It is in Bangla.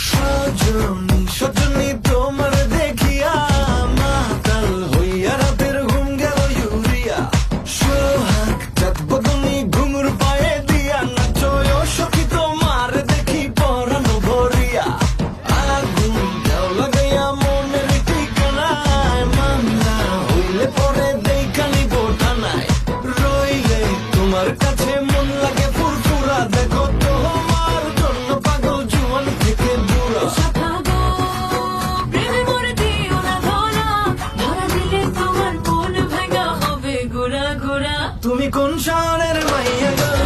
সজনী সজনী তোমার দেখিয়া মাতাল হইয়া রাতের ঘুম গেল ইউরিয়া সোহাগ চাঁদ বদনী ঘুঙুর পায়ে দিয়া নাচয় সখী তোমার দেখি পরানো ভরিয়া আগুন দেও লাগাইয়া মনের ঠিকানায় মামলা হইলে পরে দেখানি বোঠানায় রইলে তোমার কাছে মন লাগে ফুরফুরা দেখো তোমার জন্য পাগল জুয়ান থেকে বুড়া ঘোরা ঘোরা তুমি কোন শহরের মাইয়া গো